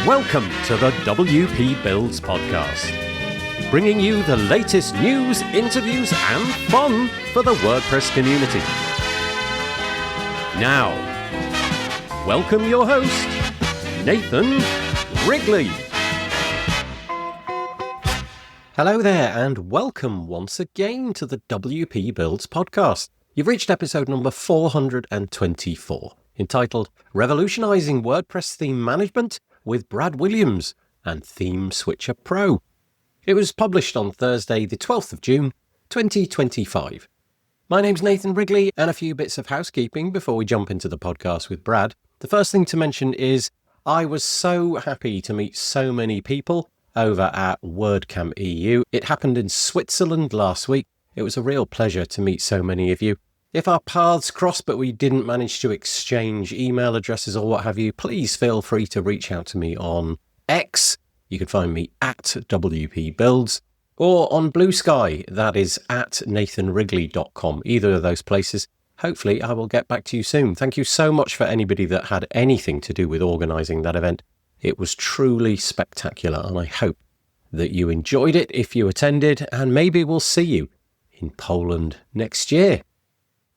Welcome to the WP Builds podcast, bringing you the latest news, interviews, and fun for the WordPress community. Now, welcome your host, Nathan Wrigley. Hello there, and welcome once again to the WP Builds podcast. You've reached episode number 424, entitled Revolutionising WordPress Theme Management with Brad Williams and Theme Switcher Pro. It was published on Thursday, the 12th of June, 2025. My name's Nathan Wrigley, and a few bits of housekeeping before we jump into the podcast with Brad. The first thing to mention is I was so happy to meet so many people over at WordCamp EU. It happened in Switzerland last week. It was a real pleasure to meet so many of you. If our paths crossed but we didn't manage to exchange email addresses or what have you, please feel free to reach out to me on X. You can find me at WP Builds, or on Blue Sky, that is at nathanwrigley.com. Either of those places. Hopefully I will get back to you soon. Thank you so much for anybody that had anything to do with organising that event. It was truly spectacular, and I hope that you enjoyed it if you attended, and maybe we'll see you in Poland next year.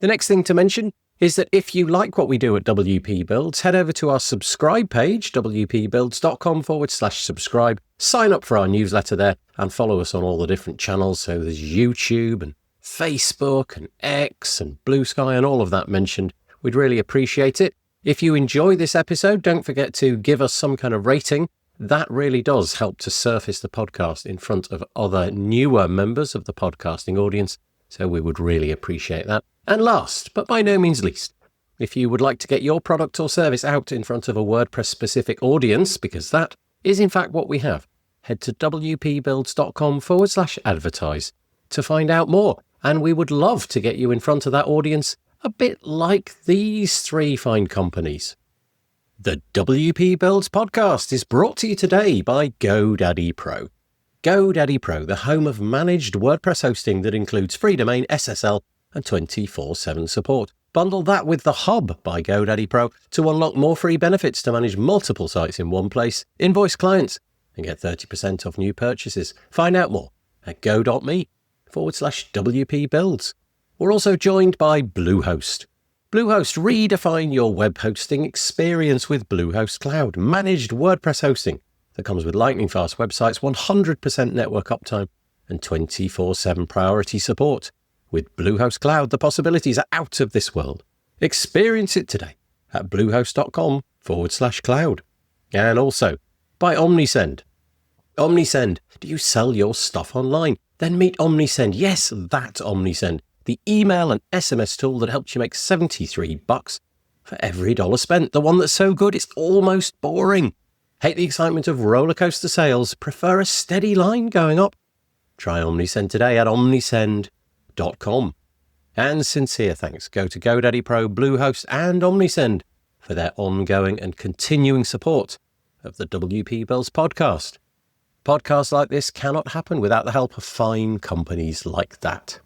The next thing to mention is that if you like what we do at WP Builds, head over to our subscribe page, wpbuilds.com/subscribe. Sign up for our newsletter there and follow us on all the different channels. So there's YouTube and Facebook and X and Blue Sky and all of that mentioned. We'd really appreciate it. If you enjoy this episode, don't forget to give us some kind of rating. That really does help to surface the podcast in front of other newer members of the podcasting audience. So we would really appreciate that. And last, but by no means least, if you would like to get your product or service out in front of a WordPress-specific audience, because that is in fact what we have, head to wpbuilds.com/advertise to find out more. And we would love to get you in front of that audience, a bit like these three fine companies. The WP Builds podcast is brought to you today by GoDaddy Pro. GoDaddy Pro, the home of managed WordPress hosting that includes free domain, SSL, and 24/7 support. Bundle that with the Hub by GoDaddy Pro to unlock more free benefits to manage multiple sites in one place, invoice clients, and get 30% off new purchases. Find out more at go.me/WP Builds. We're also joined by Bluehost. Bluehost, redefine your web hosting experience with Bluehost Cloud, managed WordPress hosting that comes with lightning-fast websites, 100% network uptime, and 24/7 priority support. With Bluehost Cloud, the possibilities are out of this world. Experience it today at bluehost.com/cloud. And also by Omnisend. Omnisend, do you sell your stuff online? Then meet Omnisend. Yes, that Omnisend. The email and SMS tool that helps you make $73 for every dollar spent. The one that's so good it's almost boring. Hate the excitement of roller coaster sales? Prefer a steady line going up? Try Omnisend today at omnisend.com. And sincere thanks go to GoDaddy Pro, Bluehost, and Omnisend for their ongoing and continuing support of the WP Builds podcast. Podcasts like this cannot happen without the help of fine companies like that.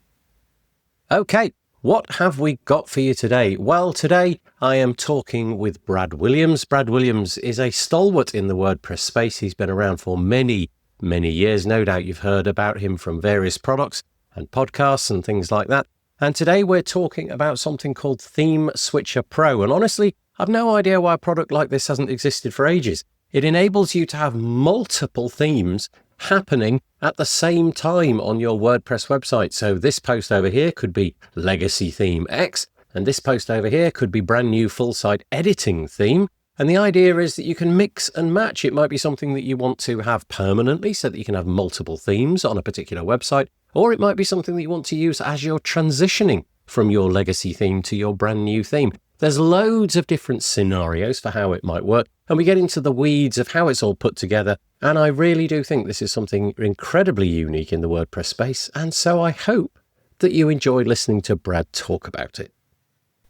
Okay, what have we got for you today? Well, today I am talking with Brad Williams. Brad Williams is a stalwart in the WordPress space. He's been around for many years. No doubt you've heard about him from various products and podcasts and things like that. And today we're talking about something called Theme Switcher Pro. And honestly, I've no idea why a product like this hasn't existed for ages. It enables you to have multiple themes happening at the same time on your WordPress website. So this post over here could be Legacy Theme X, and this post over here could be brand new full site editing theme. And the idea is that you can mix and match. It might be something that you want to have permanently so that you can have multiple themes on a particular website, or it might be something that you want to use as you're transitioning from your legacy theme to your brand new theme. There's loads of different scenarios for how it might work, and we get into the weeds of how it's all put together. And I really do think this is something incredibly unique in the WordPress space, and so I hope that you enjoyed listening to Brad talk about it.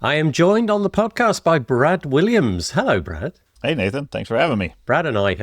I am joined on the podcast by Brad Williams. Hello, Brad. Hey, Nathan. Thanks for having me. Brad and I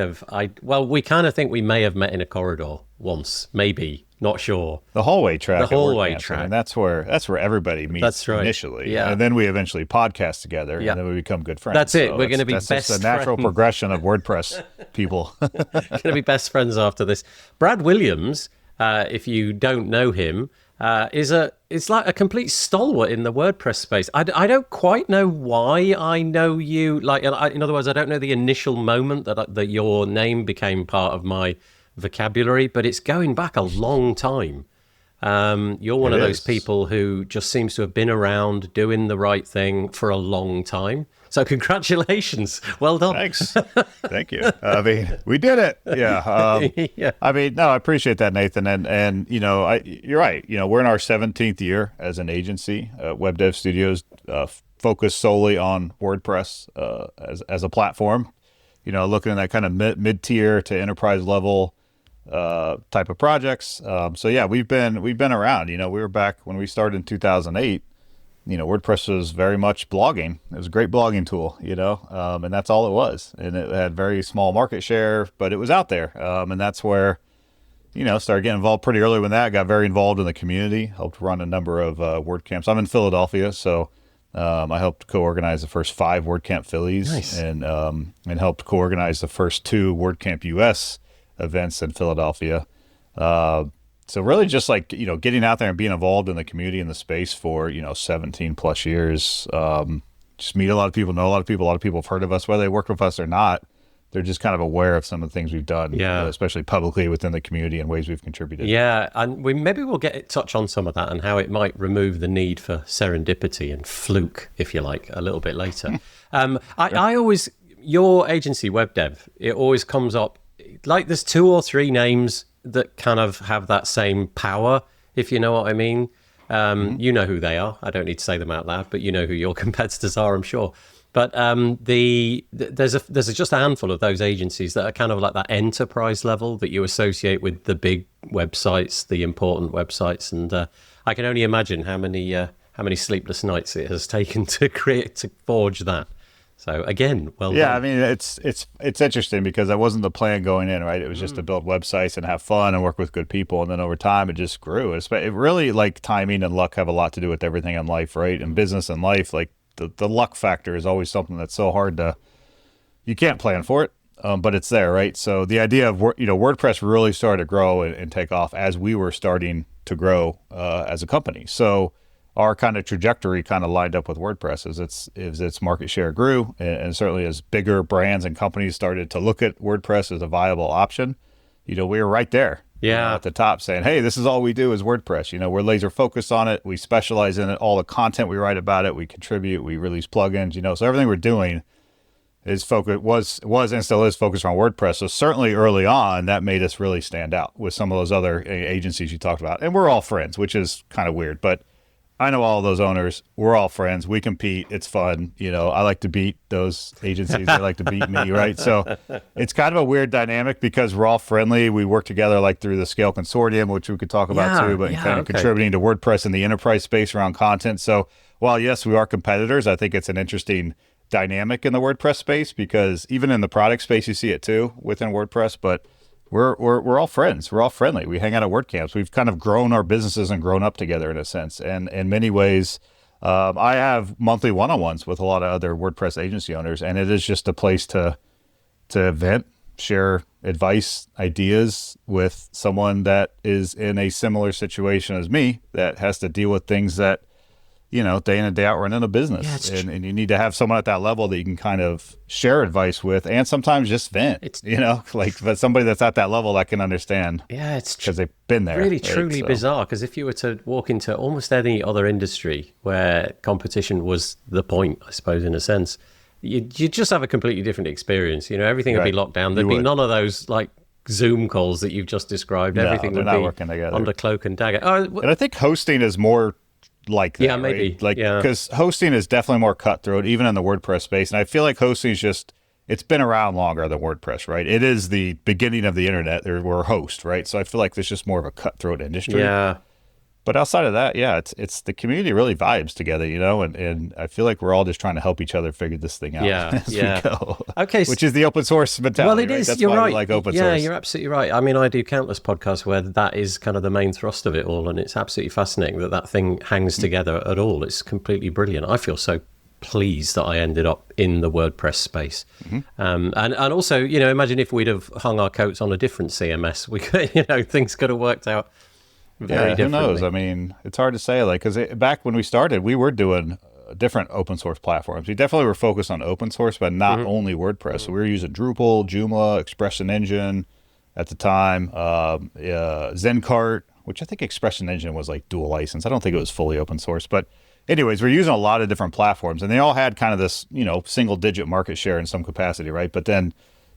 we kind of think we may have met in a corridor once, maybe Not sure. The hallway track. The hallway at WordCamps. track. I mean, that's where everybody meets That's right. initially. Yeah. And then we eventually podcast together, Yeah. and then we become good friends. That's it. So We're going to be that's best just the natural friends. progression of WordPress people. Going to be best friends after this. Brad Williams, if you don't know him, it's like a complete stalwart in the WordPress space. I don't quite know why I know you. Like, in other words, I don't know the initial moment that your name became part of my vocabulary, but it's going back a long time. You're one of those people who just seems to have been around doing the right thing for a long time. So congratulations. Well done. Thanks. Thank you. I mean, we did it. Yeah. Yeah. I mean, no, I appreciate that, Nathan. And you're right. We're in our 17th year as an agency. Web Dev Studios focus solely on WordPress as a platform. Looking at that kind of mid-tier to enterprise level type of projects. So yeah, we've been around. We were back when we started in 2008. WordPress was very much blogging. It was a great blogging tool, and that's all it was. And it had very small market share, but it was out there. And that's where, started getting involved pretty early with that. Got very involved in the community, helped run a number of WordCamps. I'm in Philadelphia, so I helped co-organize the first 5 WordCamp Phillies. Nice. and helped co-organize the first 2 WordCamp US events in Philadelphia. So really just like, getting out there and being involved in the community and the space for, 17 plus years. Just meet a lot of people, know a lot of people have heard of us, whether they work with us or not. They're just kind of aware of some of the things we've done, especially publicly within the community and ways we've contributed. Yeah, and we'll touch on some of that and how it might remove the need for serendipity and fluke, if you like, a little bit later. I always, your agency, Web Dev, it always comes up, like there's 2 or 3 names that kind of have that same power, if you know what I mean. You know who they are. I don't need to say them out loud, but you know who your competitors are, I'm sure. But there's just a handful of those agencies that are kind of like that enterprise level that you associate with the big websites, the important websites, and I can only imagine how many sleepless nights it has taken to forge that. So again, well done. I mean, it's interesting because that wasn't the plan going in, right? It was just to build websites and have fun and work with good people, and then over time it just grew. It really, like, timing and luck have a lot to do with everything in life, right? In business and life, like the luck factor is always something that's so hard you can't plan for it, but it's there, right? So the idea of WordPress really started to grow and take off as we were starting to grow as a company. So our kind of trajectory kind of lined up with WordPress as its market share grew, and certainly as bigger brands and companies started to look at WordPress as a viable option. We were right there, at the top, saying, "Hey, this is all we do is WordPress. We're laser focused on it. We specialize in it. All the content we write about it, we contribute. We release plugins. So everything we're doing is was and still is focused on WordPress. So certainly early on, that made us really stand out with some of those other agencies you talked about. And we're all friends, which is kind of weird, but I know all of those owners. We're all friends. We compete. It's fun. I like to beat those agencies. They like to beat me, right? So it's kind of a weird dynamic because we're all friendly. We work together like through the Scale Consortium, which we could talk about too, but kind of contributing to WordPress in the enterprise space around content. So while, yes, we are competitors, I think it's an interesting dynamic in the WordPress space because even in the product space, you see it too within WordPress, but we're all friends. We're all friendly. We hang out at WordCamps. We've kind of grown our businesses and grown up together in a sense. And in many ways, I have monthly one-on-ones with a lot of other WordPress agency owners, and it is just a place to vent, share advice, ideas with someone that is in a similar situation as me that has to deal with things that, day in and day out running a business. And you need to have someone at that level that you can kind of share advice with and sometimes just vent, but somebody that's at that level that can understand. Yeah, it's because they've been there. Really, truly bizarre. Because if you were to walk into almost any other industry where competition was the point, I suppose, in a sense, you'd just have a completely different experience. Everything would be locked down. There'd be none of those like Zoom calls that you've just described. Everything would be working together under cloak and dagger. And I think hosting is more like that, maybe. Right? Because hosting is definitely more cutthroat, even in the WordPress space. And I feel like hosting is it's been around longer than WordPress, right? It is the beginning of the internet, or host, right? So I feel like there's just more of a cutthroat industry. Yeah. But outside of that, yeah, it's the community really vibes together, and I feel like we're all just trying to help each other figure this thing out Yeah, as yeah. we go. Okay. Which is the open source mentality. Well, it right? is. That's You're why right. we like open Yeah, source. you're absolutely right. I mean, I do countless podcasts where that is kind of the main thrust of it all, and it's absolutely fascinating that thing hangs together at all. It's completely brilliant. I feel so pleased that I ended up in the WordPress space. And also, imagine if we'd have hung our coats on a different CMS, we could, things could have worked out very differently. Who knows? I mean, it's hard to say, because back when we started, we were doing different open source platforms. We definitely were focused on open source, but not only WordPress. So we were using Drupal, Joomla, Expression Engine at the time, Zencart, which I think Expression Engine was like dual license. I don't think it was fully open source, but anyways, we're using a lot of different platforms, and they all had kind of this, single digit market share in some capacity, right? But then,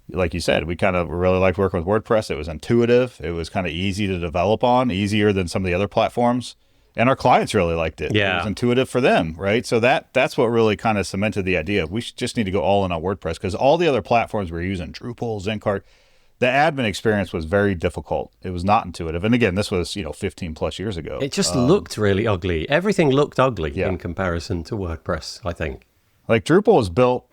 like you said, we kind of really liked working with WordPress. It was intuitive. It was kind of easy to develop on, easier than some of the other platforms. And our clients really liked it. Yeah. It was intuitive for them, right? So that's what really kind of cemented the idea of we just need to go all in on WordPress, because all the other platforms we were using, Drupal, Zencart, the admin experience was very difficult. It was not intuitive. And again, this was, 15 plus years ago. It just looked really ugly. Everything looked ugly in comparison to WordPress, I think. Like Drupal was built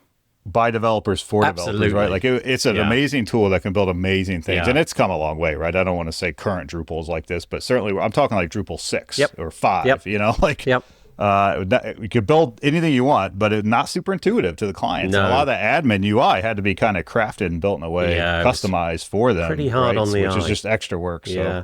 by developers for developers, right? Like it's an amazing tool that can build amazing things. And it's come a long way, right? I don't want to say current Drupal is like this, but certainly I'm talking like Drupal 6 or 5, you could build anything you want, but it's not super intuitive to the clients. No. And a lot of the admin UI had to be kind of crafted and built in a way, customized for them. Pretty hard on the eye. Which is just extra work. So. Yeah.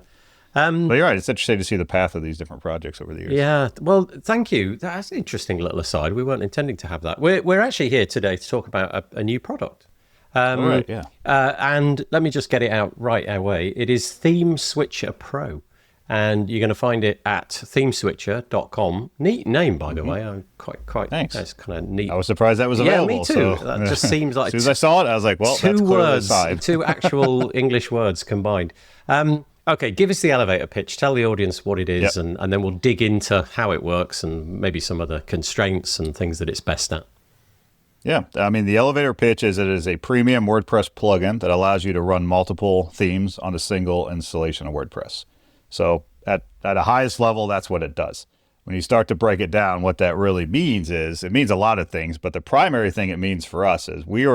But you're right. It's interesting to see the path of these different projects over the years. Yeah. Well, thank you. That's an interesting little aside. We weren't intending to have that. We're actually here today to talk about a new product. Right, yeah. And let me just get it out right away. It is Theme Switcher Pro. And you're going to find it at themeswitcher.com. Neat name, by the way. I'm quite. Thanks. That's kind of neat. I was surprised that was available. Yeah, me too. So. That just seems like as soon as I saw it, I was like, well, that's clearly a sign. Two actual English words combined. Okay, give us the elevator pitch. Tell the audience what it is, and then we'll dig into how it works and maybe some of the constraints and things that it's best at. Yeah, I mean, the elevator pitch is it is a premium WordPress plugin that allows you to run multiple themes on a single installation of WordPress. So at a highest level, that's what it does. When you start to break it down, what that really means is it means a lot of things, but the primary thing it means for us is we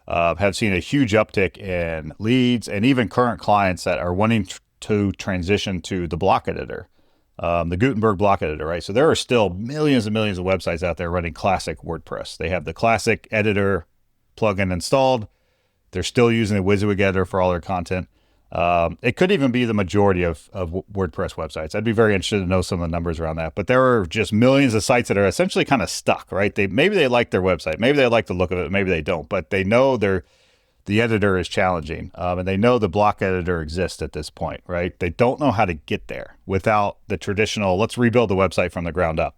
have seen a huge uptick in leads and even current clients that are wanting to transition to the block editor, the Gutenberg block editor, right? So there are still millions and millions of websites out there running classic WordPress. They have the classic editor plugin installed. They're still using the WYSIWYG editor for all their content. It could even be the majority of WordPress websites. I'd be very interested to know some of the numbers around that. But there are just millions of sites that are essentially kind of stuck, right? Maybe they like their website. Maybe they like the look of it. Maybe they don't. But they know the editor is challenging. And they know the block editor exists at this point, right? They don't know how to get there without the traditional, let's rebuild the website from the ground up,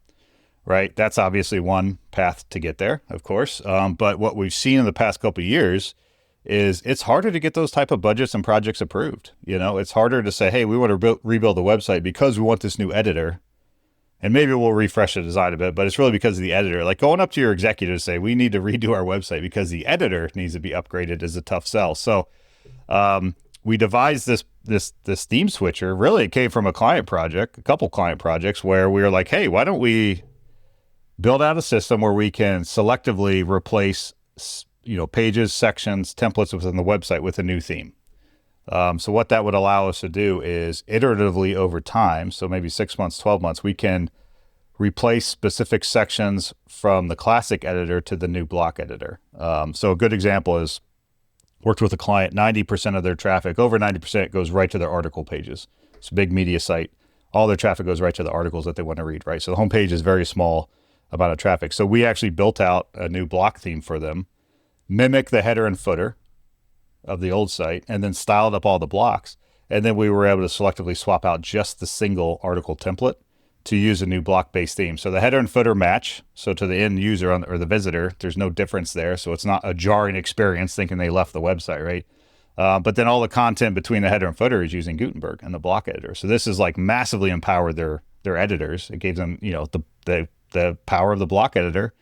right? That's obviously one path to get there, of course. But what we've seen in the past couple of years is it's harder to get those type of budgets and projects approved. It's harder to say, hey, we want to rebuild the website because we want this new editor, and maybe we'll refresh the design a bit, but it's really because of the editor. Like going up to your executive to say, we need to redo our website because the editor needs to be upgraded is a tough sell. So we devised this theme switcher. Really, it came from a couple client projects where we were like, hey, why don't we build out a system where we can selectively replace pages, sections, templates within the website with a new theme. So what that would allow us to do is iteratively over time, so maybe 6 months, 12 months, we can replace specific sections from the classic editor to the new block editor. So a good example is worked with a client, 90% of their traffic, over 90% goes right to their article pages. It's a big media site. All their traffic goes right to the articles that they want to read, right? So the homepage is very small amount of traffic. So we actually built out a new block theme for them, mimic the header and footer of the old site, and then styled up all the blocks. And then we were able to selectively swap out just the single article template to use a new block-based theme. So the header and footer match. So to the end user or the visitor, there's no difference there. So it's not a jarring experience thinking they left the website, right? But then all the content between the header and footer is using Gutenberg and the block editor. So this is like massively empowered their editors. It gave them, the power of the block editor.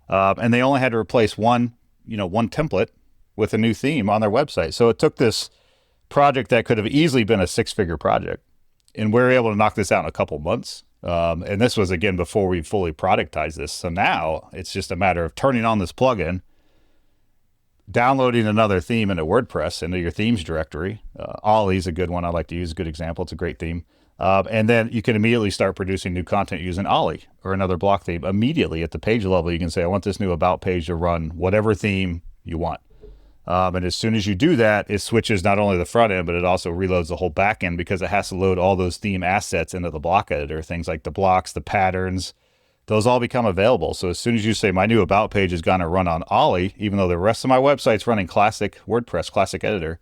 And they only had to replace one template with a new theme on their website. So it took this project that could have easily been a 6-figure project And we're able to knock this out in a couple months. And this was, again, before we fully productized this. So now it's just a matter of turning on this plugin, downloading another theme into WordPress, into your themes directory. Ollie's a good one I like to use, a good example. It's a great theme. And then you can immediately start producing new content using Ollie or another block theme. Immediately at the page level, you can say, I want this new about page to run whatever theme you want. And as soon as you do that, it switches not only the front end, but it also reloads the whole back end because it has to load all those theme assets into the block editor, things like the blocks, the patterns, those all become available. So as soon as you say my new about page is going to run on Ollie, even though the rest of my website's running classic WordPress, classic editor,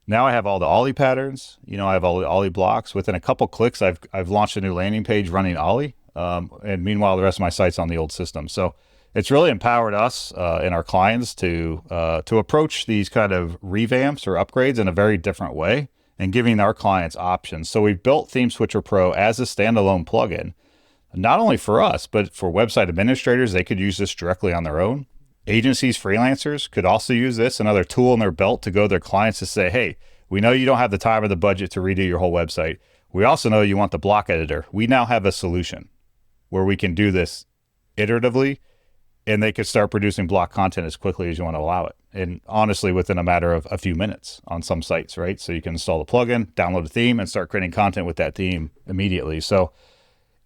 now I have all the Ollie patterns, I have all the Ollie blocks. Within a couple clicks, I've launched a new landing page running Ollie. And meanwhile, the rest of my site's on the old system. So it's really empowered us and our clients to approach these kind of revamps or upgrades in a very different way and giving our clients options. So we've built Theme Switcher Pro as a standalone plugin, not only for us, but for website administrators. They could use this directly on their own. Agencies, freelancers could also use this, another tool in their belt to go to their clients to say, hey, we know you don't have the time or the budget to redo your whole website. We also know you want the block editor. We now have a solution where we can do this iteratively, and they could start producing block content as quickly as you want to allow it. And honestly, within a matter of a few minutes on some sites, right? So you can install the plugin, download a theme, and start creating content with that theme immediately. So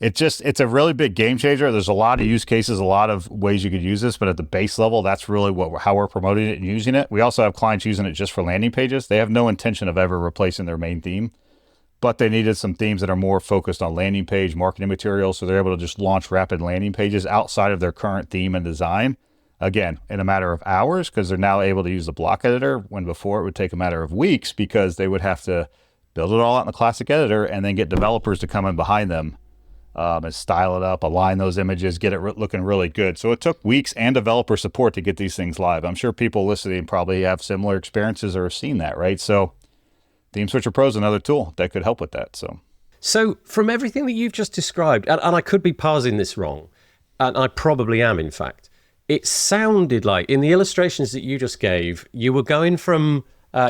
it's a really big game changer. There's a lot of use cases, a lot of ways you could use this, but at the base level, that's really how we're promoting it and using it. We also have clients using it just for landing pages. They have no intention of ever replacing their main theme, but they needed some themes that are more focused on landing page marketing materials. So they're able to just launch rapid landing pages outside of their current theme and design, again, in a matter of hours, because they're now able to use the block editor when before it would take a matter of weeks because they would have to build it all out in the classic editor and then get developers to come in behind them and style it up, align those images, get it looking really good. So it took weeks and developer support to get these things live. I'm sure people listening probably have similar experiences or have seen that, right? So Theme Switcher Pro is another tool that could help with that. So from everything that you've just described, and I could be parsing this wrong, and I probably am, in fact, it sounded like in the illustrations that you just gave, you were going from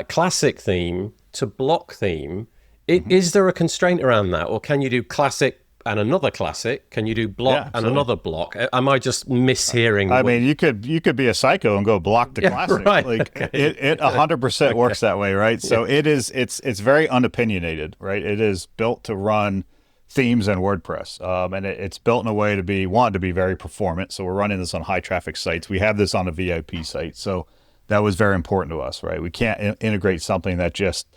classic theme to block theme. Is there a constraint around that, or can you do classic and another classic? Can you do block and another block? Am I just mishearing? I mean, you could be a psycho and go block to classic. Right, like okay. It 100% works that way, right? So it's very unopinionated, right? It is built to run themes in WordPress, and it's built in a way to be very performant. So we're running this on high traffic sites. We have this on a VIP site, so that was very important to us, right? We can't integrate something that just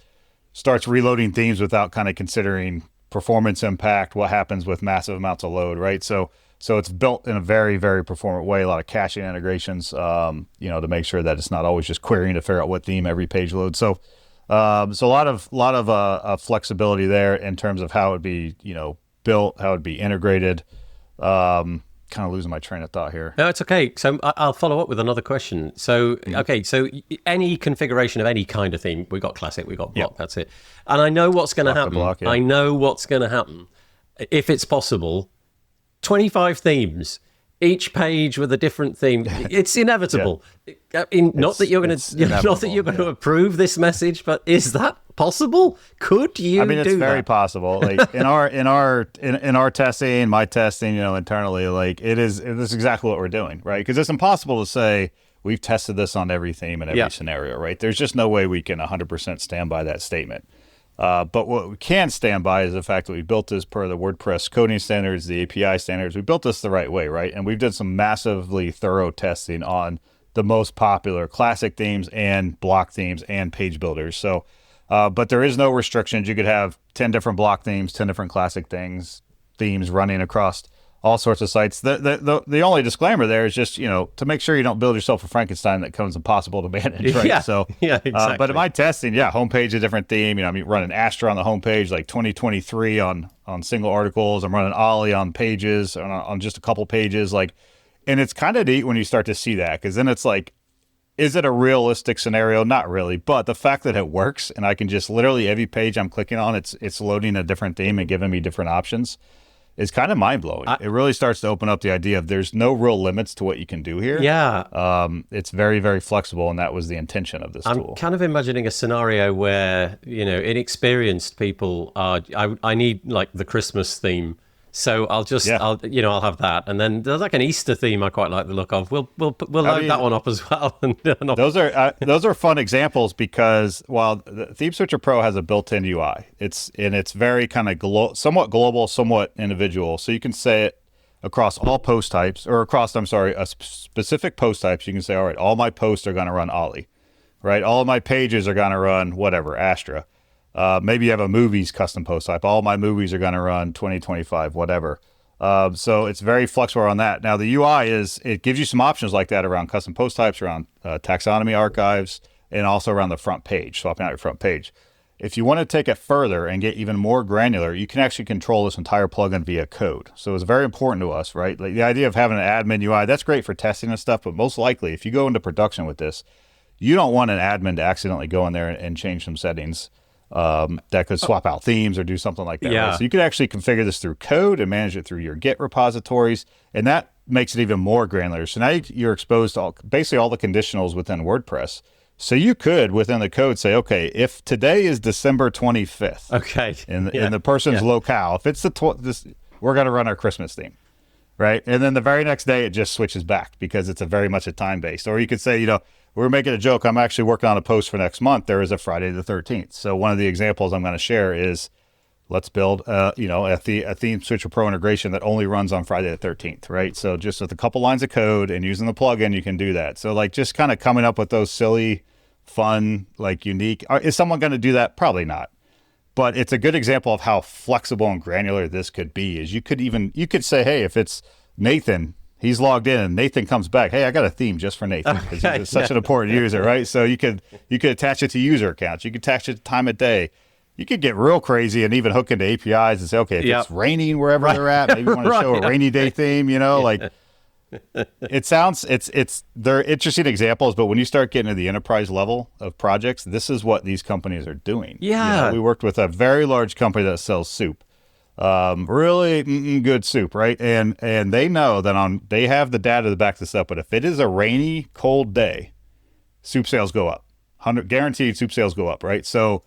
starts reloading themes without kind of considering performance impact, what happens with massive amounts of load, right? So it's built in a very, very performant way, a lot of caching integrations, to make sure that it's not always just querying to figure out what theme every page loads. So a lot of flexibility there in terms of how it would be, built, how it would be integrated. Kind of losing my train of thought here. No, it's okay. So I'll follow up with another question. So, okay, so any configuration of any kind of theme, we got classic, we got block, That's it. And I know what's going to happen. Block, yeah. I know what's going to happen. If it's possible, 25 themes, each page with a different theme. It's inevitable. Not that you're going to approve this message, but is that possible? Could you? I mean, it's very possible. Like in our testing, my testing, internally, like it is exactly what we're doing, right? Because it's impossible to say we've tested this on every theme and every scenario, right? There's just no way we can 100% stand by that statement. But what we can stand by is the fact that we built this per the WordPress coding standards, the API standards. We built this the right way, right? And we've done some massively thorough testing on the most popular classic themes and block themes and page builders. So, but there is no restrictions. You could have 10 different block themes, 10 different classic themes running across all sorts of sites. The only disclaimer there is just, to make sure you don't build yourself a Frankenstein that becomes impossible to manage, right? Exactly. But in my testing, homepage a different theme. I'm running Astra on the homepage, like 2023 on single articles. I'm running Ollie on pages, on just a couple pages, and it's kind of neat when you start to see that, because then it's like, is it a realistic scenario? Not really, but the fact that it works, and I can just literally every page I'm clicking on, it's loading a different theme and giving me different options. is kind of mind-blowing. It really starts to open up the idea of there's no real limits to what you can do here. Yeah. It's very, very flexible, and that was the intention of this tool. I'm kind of imagining a scenario where, inexperienced people are, I need like the Christmas theme. So I'll have that. And then there's like an Easter theme I quite like the look of. We'll load that one up as well. Those are fun examples because while the Theme Switcher Pro has a built-in UI, it's very kind of somewhat global, somewhat individual. So you can say it across all post types, or across, a specific post types. You can say, all right, all my posts are going to run Ollie, right? All of my pages are going to run whatever, Astra. Maybe you have a movies custom post type. All my movies are going to run 2025, whatever. So it's very flexible on that. Now the UI it gives you some options like that around custom post types, around taxonomy archives, and also around the front page, swapping out your front page. If you want to take it further and get even more granular, you can actually control this entire plugin via code. So it's very important to us, right? Like the idea of having an admin UI, that's great for testing and stuff, but most likely if you go into production with this, you don't want an admin to accidentally go in there and change some settings that could swap out themes or do something like that. Yeah. Right? So you could actually configure this through code and manage it through your Git repositories, and that makes it even more granular. So now you're exposed to basically all the conditionals within WordPress. So you could, within the code, say, okay, if today is December 25th, okay, in the person's locale, if it's we're going to run our Christmas theme, right? And then the very next day, it just switches back because it's very much a time-based. Or you could say, we're making a joke. I'm actually working on a post for next month. There is a Friday the 13th. So one of the examples I'm going to share is let's build, a Theme Switcher Pro integration that only runs on Friday the 13th, right? So just with a couple lines of code and using the plugin, you can do that. So like just kind of coming up with those silly, fun, like unique. Is someone going to do that? Probably not. But it's a good example of how flexible and granular this could be. Is you could say, hey, if it's Nathan, he's logged in and Nathan comes back, hey, I got a theme just for Nathan because he's such an important user, right? So you could attach it to user accounts. You could attach it to time of day. You could get real crazy and even hook into APIs and say, okay, if it's raining wherever they're at, maybe you want to show a rainy day theme, like they're interesting examples, but when you start getting to the enterprise level of projects, this is what these companies are doing. Yeah. We worked with a very large company that sells soup. Really good soup, right? And they know that they have the data to back this up, but if it is a rainy, cold day, soup sales go up. Guaranteed soup sales go up, right? So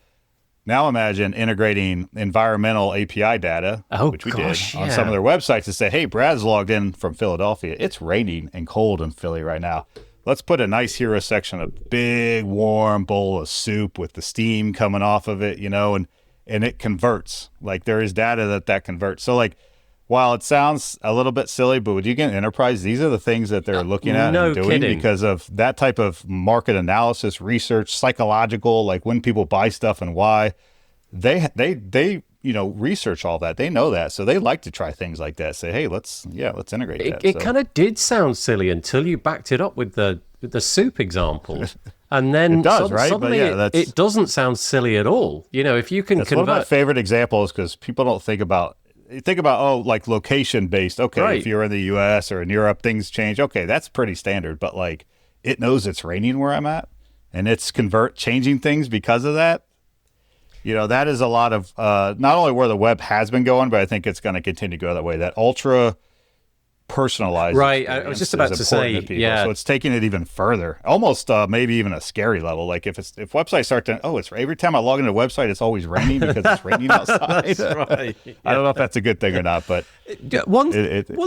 now imagine integrating environmental API data, which we did on some of their websites to say, hey, Brad's logged in from Philadelphia. It's raining and cold in Philly right now. Let's put a nice hero section, a big warm bowl of soup with the steam coming off of it, and it converts. Like there is data that converts. So like, while it sounds a little bit silly, but when you get enterprise, these are the things that they're looking at and doing because of that type of market analysis, research, psychological, like when people buy stuff and why. They research all that. They know that. So they like to try things like that. Say, hey, let's integrate that. It kind of did sound silly until you backed it up with the soup example. And then it does, right? Suddenly it doesn't sound silly at all. If you can that's convert. One of my favorite examples because people don't think about like location based. Okay, right. If you're in the US or in Europe, things change. Okay, that's pretty standard. But like it knows it's raining where I'm at and it's changing things because of that. That is a lot of not only where the web has been going, but I think it's going to continue to go that way. That ultra personalized. Right. I was just about to say, yeah. So it's taking it even further, almost maybe even a scary level. Like if websites start to, it's every time I log into a website, it's always raining because it's raining outside. That's right. Yeah. I don't know if that's a good thing or not, but one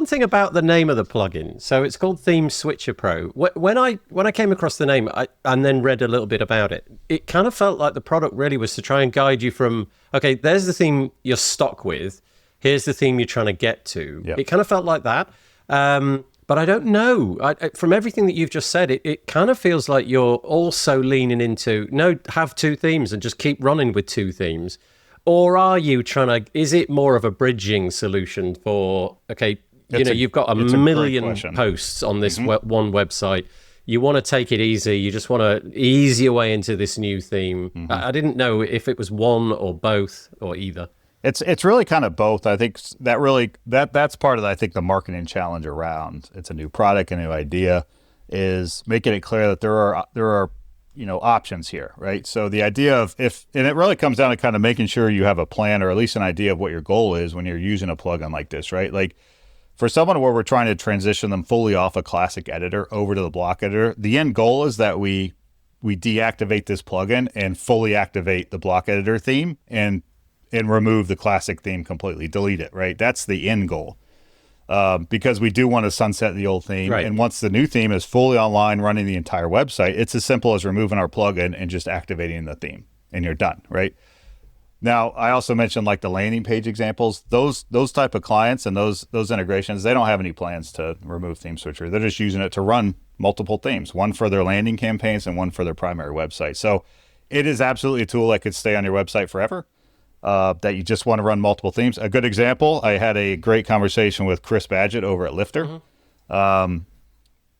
thing about the name of the plugin. So it's called Theme Switcher Pro. When I came across the name and then read a little bit about it, it kind of felt like the product really was to try and guide you from, okay, there's the theme you're stuck with. Here's the theme you're trying to get to. Yep. It kind of felt like that. But I don't know. From everything that you've just said, it kind of feels like you're also leaning into, have two themes and just keep running with two themes. Or are you is it more of a bridging solution for, okay, you've got a million posts on this one website. You want to take it easy. You just want to ease your way into this new theme. Mm-hmm. I didn't know if it was one or both or either. It's really kind of both. I think that's part of I think the marketing challenge around it's a new product, a new idea, is making it clear that there are options here, right? So the idea of and it really comes down to kind of making sure you have a plan or at least an idea of what your goal is when you're using a plugin like this, right? Like for someone where we're trying to transition them fully off a classic editor over to the block editor, the end goal is that we deactivate this plugin and fully activate the block editor theme and remove the classic theme completely, delete it, right? That's the end goal. Because we do want to sunset the old theme. Right. And once the new theme is fully online running the entire website, it's as simple as removing our plugin and just activating the theme and you're done, right? Now, I also mentioned like the landing page examples. Those type of clients and those integrations, they don't have any plans to remove Theme Switcher. They're just using it to run multiple themes, one for their landing campaigns and one for their primary website. So it is absolutely a tool that could stay on your website forever. That you just want to run multiple themes. A good example, I had a great conversation with Chris Badgett over at Lifter.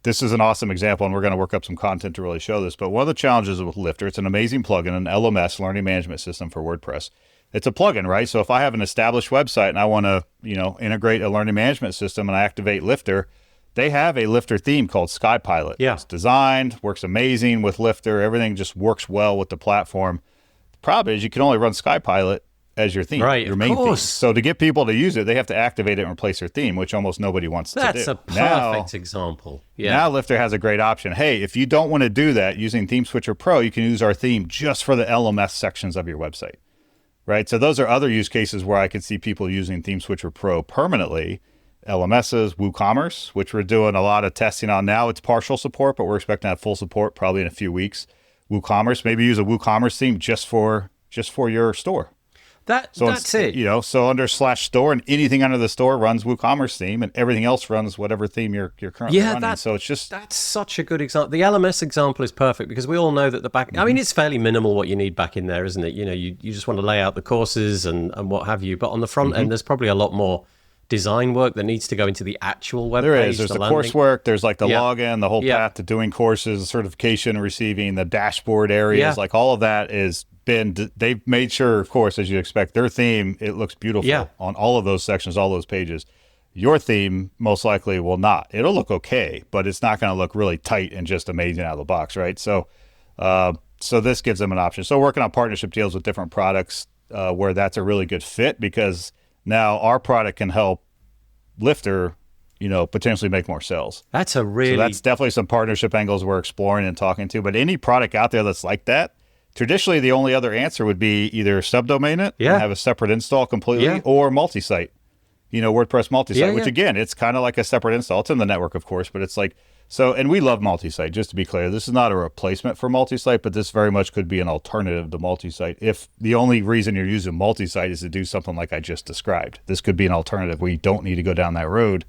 This is an awesome example, and we're going to work up some content to really show this. But one of the challenges with Lifter, it's an amazing plugin, an LMS, learning management system for WordPress. It's a plugin, right? So if I have an established website and I want to, integrate a learning management system and I activate Lifter, they have a Lifter theme called SkyPilot. Yeah. It's designed, works amazing with Lifter. Everything just works well with the platform. The problem is you can only run SkyPilot as your theme, Right, your of main theme. course. So to get people to use it, they have to activate it and replace their theme, which almost nobody wants to do. That's a perfect example. Yeah. Now Lifter has a great option. Hey, if you don't want to do that using Theme Switcher Pro, you can use our theme just for the LMS sections of your website, right? So those are other use cases where I could see people using Theme Switcher Pro permanently. LMSs, WooCommerce, which we're doing a lot of testing on now. It's partial support, but we're expecting to have full support probably in a few weeks. WooCommerce, maybe use a WooCommerce theme just for your store. That's it. So under /store and anything under the store runs WooCommerce theme and everything else runs whatever theme you're currently running. So it's just... That's such a good example. The LMS example is perfect because we all know that the back... I mean, it's fairly minimal what you need back in there, isn't it? You just want to lay out the courses and what have you. But on the front end, there's probably a lot more design work that needs to go into the actual web there page. There's the coursework. There's like the login, the whole Yeah. path to doing courses, the certification, receiving, the dashboard areas. Like all of that they've made sure, of course, as you expect, their theme, it looks beautiful on all of those sections, all those pages. Your theme most likely will not. It'll look okay, but it's not going to look really tight and just amazing out of the box, right? So this gives them an option. So working on partnership deals with different products where that's a really good fit because now our product can help Lifter, potentially make more sales. So that's definitely some partnership angles we're exploring and talking to. But any product out there that's like that, traditionally the only other answer would be either subdomain it and have a separate install completely or multi-site, WordPress multi-site, which again, it's kind of like a separate install. It's in the network, of course, but it's like, so, and we love multi-site, just to be clear. This is not a replacement for multi-site, but this very much could be an alternative to multi-site. If the only reason you're using multi-site is to do something like I just described, this could be an alternative where you don't need to go down that road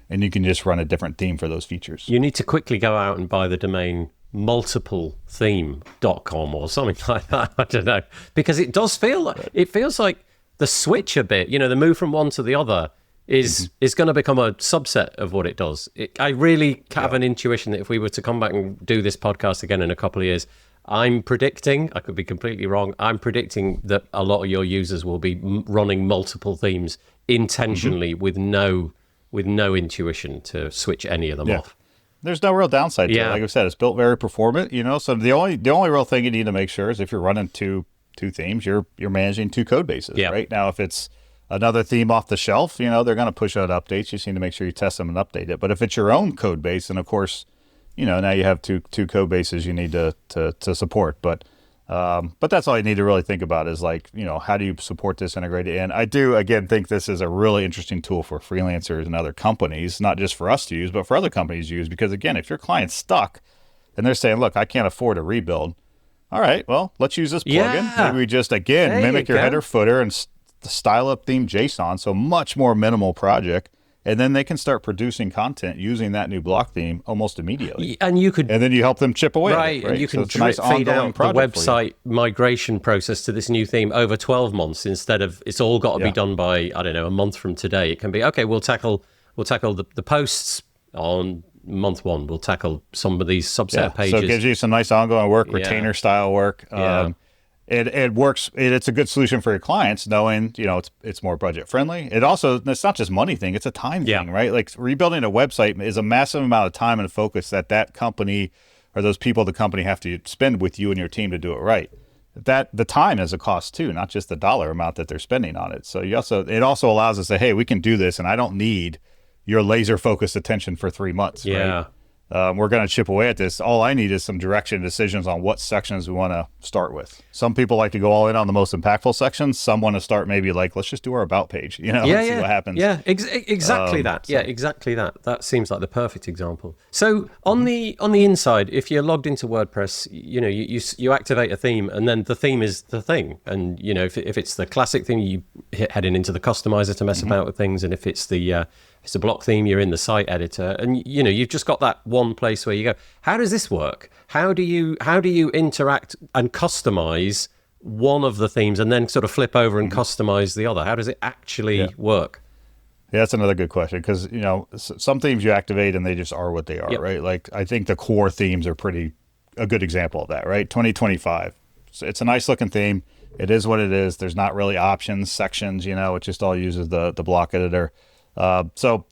and you can just run a different theme for those features. You need to quickly go out and buy the domain multipletheme.com or something like that. I don't know. Because it does feel like, it feels like the switch a bit, the move from one to the other is going to become a subset of what it does. I really have an intuition that if we were to come back and do this podcast again in a couple of years, I'm predicting, I could be completely wrong, I'm predicting that a lot of your users will be running multiple themes intentionally with no intuition to switch any of them off. There's no real downside to it. Like I said, it's built very performant, so the only real thing you need to make sure is if you're running two themes, you're managing two code bases, right? Now, if it's another theme off the shelf, they're going to push out updates. You just need to make sure you test them and update it. But if it's your own code base, and of course, now you have two code bases you need to support. But that's all you need to really think about is like, how do you support this integrated in? I do, again, think this is a really interesting tool for freelancers and other companies, not just for us to use, but for other companies to use. Because again, if your client's stuck and they're saying, look, I can't afford a rebuild. All right, well, let's use this plugin. Maybe we just, again, mimic your header, footer, and style up theme JSON. So much more minimal project. And then they can start producing content using that new block theme almost immediately. And then you help them chip away. Right, and you can drip feed out the website migration process to this new theme over 12 months instead of it's all got to be done by, I don't know, a month from today. It can be, okay, we'll tackle the posts on month one. We'll tackle some of these subset pages. So it gives you some nice ongoing work, retainer style work. It works. It's a good solution for your clients, knowing it's more budget friendly. It's not just money thing; it's a time thing, right? Like rebuilding a website is a massive amount of time and focus that company or those people the company have to spend with you and your team to do it right. That the time is a cost too, not just the dollar amount that they're spending on it. So it also allows us to say, hey, we can do this, and I don't need your laser focused attention for 3 months. Yeah. Right? We're going to chip away at this. All I need is some direction and decisions on what sections we want to start with. Some people like to go all in on the most impactful sections. Some want to start maybe like, let's just do our about page, and see what happens. Yeah, exactly that. Yeah, exactly that. That seems like the perfect example. So on the inside, if you're logged into WordPress, you activate a theme, and then the theme is the thing. And if it's the classic theme, you heading into the customizer to mess about with things, and if it's the it's a block theme, you're in the site editor, and you've just got that one place where you go. How does this work? How do you interact and customize one of the themes and then sort of flip over and customize the other? How does it actually work? Yeah, that's another good question, because some themes you activate and they just are what they are, right? Like I think the core themes are a good example of that, right? 2025. So it's a nice looking theme. It is what it is. There's not really options, sections. It just all uses the block editor. So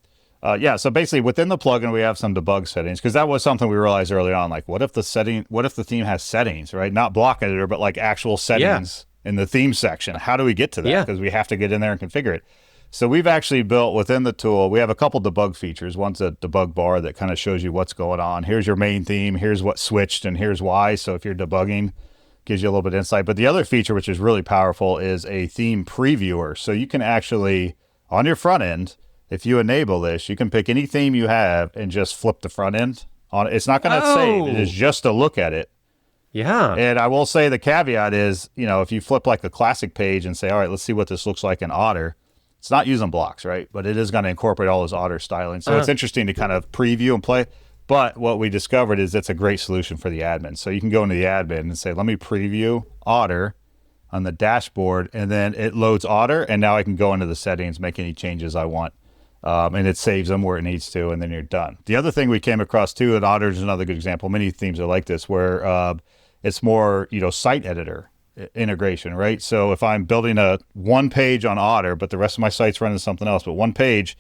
basically within the plugin, we have some debug settings, because that was something we realized early on. Like, what if the theme has settings, right? Not block editor, but like actual settings in the theme section. How do we get to that? Because we have to get in there and configure it. So we've actually built within the tool, we have a couple debug features. One's a debug bar that kind of shows you what's going on. Here's your main theme. Here's what switched and here's why. So if you're debugging, gives you a little bit of insight. But the other feature, which is really powerful, is a theme previewer. So you can actually, on your front end, if you enable this, you can pick any theme you have and just flip the front end on it. It's not going to save. It is just to look at it. Yeah. And I will say the caveat is, if you flip like the classic page and say, all right, let's see what this looks like in Otter, it's not using blocks, right? But it is going to incorporate all those Otter styling. So it's interesting to kind of preview and play. But what we discovered is it's a great solution for the admin. So you can go into the admin and say, let me preview Otter on the dashboard, and then it loads Otter, and now I can go into the settings, make any changes I want. And it saves them where it needs to, and then you're done. The other thing we came across too, and Otter is another good example. Many themes are like this, where it's more, site editor integration, right? So if I'm building a one page on Otter, but the rest of my site's running something else, but one page,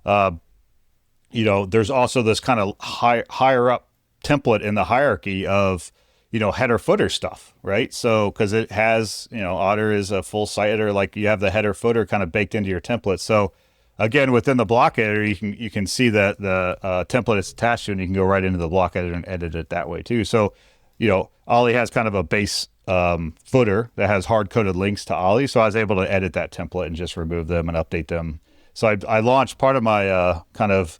there's also this kind of higher up template in the hierarchy of, header footer stuff, right? So, because it has, Otter is a full site editor, like you have the header footer kind of baked into your template. So again, within the block editor, you can see that the template it's attached to, and you can go right into the block editor and edit it that way too. So, Ollie has kind of a base footer that has hard-coded links to Ollie. So I was able to edit that template and just remove them and update them. So I launched part of my kind of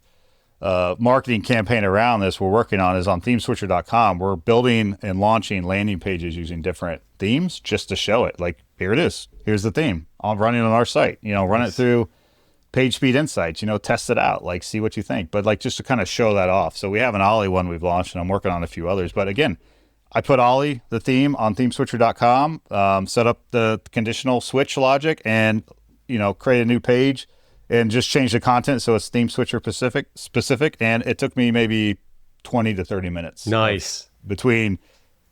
marketing campaign around this we're working on is on themeswitcher.com. We're building and launching landing pages using different themes just to show it. Like, here it is. Here's the theme. I'm running on our site. Run it through Page Speed Insights, test it out, like see what you think. But like just to kind of show that off. So we have an Ollie one we've launched, and I'm working on a few others. But again, I put Ollie, the theme, on themeswitcher.com, set up the conditional switch logic, and create a new page and just change the content so it's theme switcher specific. And it took me maybe 20 to 30 minutes. Nice. Between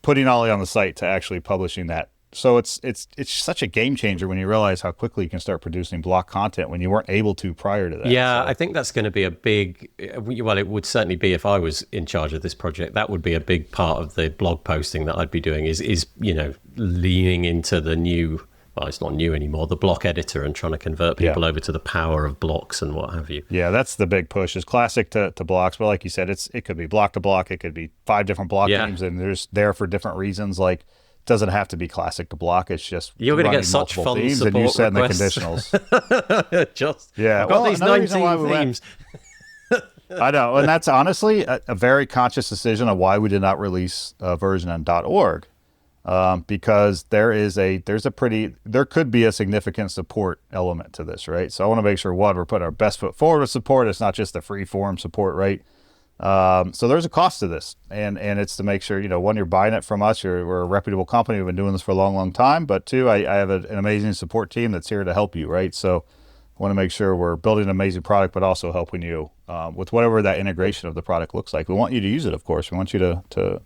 putting Ollie on the site to actually publishing that. So it's such a game changer when you realize how quickly you can start producing block content when you weren't able to prior to that. Yeah, so. I think that's going to be a big, well, it would certainly be if I was in charge of this project. That would be a big part of the blog posting that I'd be doing is leaning into the new, well, it's not new anymore, the block editor, and trying to convert people over to the power of blocks and what have you. Yeah, that's the big push, is classic to blocks. But like you said, it could be block to block. It could be 5 different block themes, and there's there for different reasons. Like, doesn't have to be classic to block. It's just you're going to get such fun themes, support and you set requests. In the conditionals. I've got these 19 themes. I know, and that's honestly a very conscious decision of why we did not release a version on .org, because there could be a significant support element to this, right? So I want to make sure, we're putting our best foot forward with support. It's not just the free form support, right? So there's a cost to this, and it's to make sure, one, you're buying it from us. We're a reputable company. We've been doing this for a long, long time. But 2, I have an amazing support team that's here to help you, right? So I want to make sure we're building an amazing product, but also helping you with whatever that integration of the product looks like. We want you to use it, of course. We want you to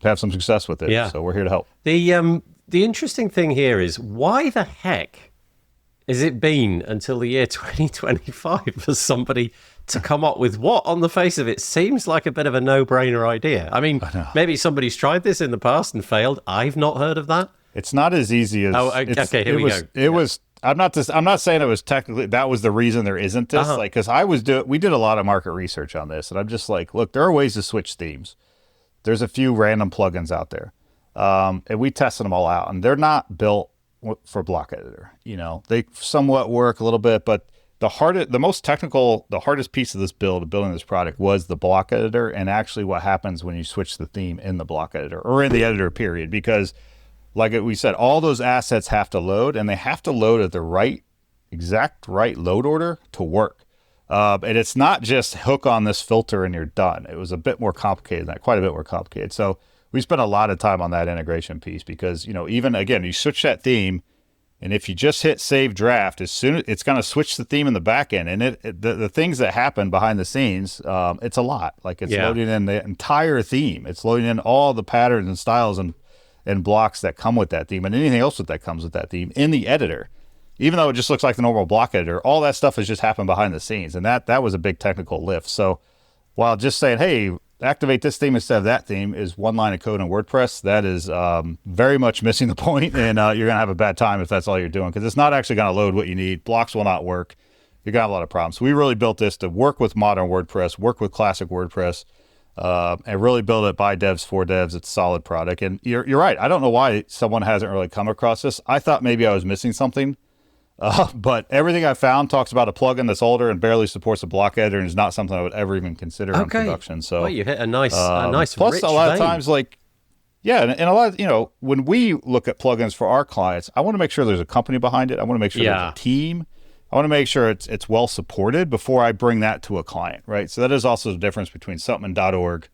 have some success with it. Yeah. So we're here to help. The interesting thing here is, why the heck is it been until the year 2025 for somebody to come up with what, on the face of it, seems like a bit of a no-brainer idea? I mean, maybe somebody's tried this in the past and failed. I've not heard of that. It's not as easy as. Okay, here we go. It was. I'm not saying it was technically that was the reason there isn't this. Like, because we did a lot of market research on this, and I'm just like, look, there are ways to switch themes. There's a few random plugins out there, and we tested them all out, and they're not built for block editor. They somewhat work a little bit, but the hardest piece of this building this product was the block editor, and actually what happens when you switch the theme in the block editor or in the editor period, because like we said, all those assets have to load, and they have to load at the exact right load order to work. And it's not just hook on this filter and you're done. It was a bit more complicated than that, quite a bit more complicated. So we spent a lot of time on that integration piece because, even again, you switch that theme, and if you just hit save draft, as soon as it's going to switch the theme in the back end, and the things that happen behind the scenes, it's a lot. Like it's loading in the entire theme. It's loading in all the patterns and styles and blocks that come with that theme and anything else that comes with that theme in the editor. Even though it just looks like the normal block editor, all that stuff has just happened behind the scenes. And that was a big technical lift. So while just saying, hey, activate this theme instead of that theme is one line of code in WordPress, that is very much missing the point, and you're going to have a bad time if that's all you're doing, because it's not actually going to load what you need. Blocks will not work. You're going to have a lot of problems. So we really built this to work with modern WordPress, work with classic WordPress, and really build it by devs for devs. It's a solid product. And you're right. I don't know why someone hasn't really come across this. I thought maybe I was missing something. But everything I found talks about a plugin that's older and barely supports a block editor, and is not something I would ever even consider in production. So well, you hit a nice plus rich a lot vein. of times, like, and a lot of, when we look at plugins for our clients, I want to make sure there's a company behind it. I want to make sure there's a team. I want to make sure it's well supported before I bring that to a client, right? So that is also the difference between something and .org,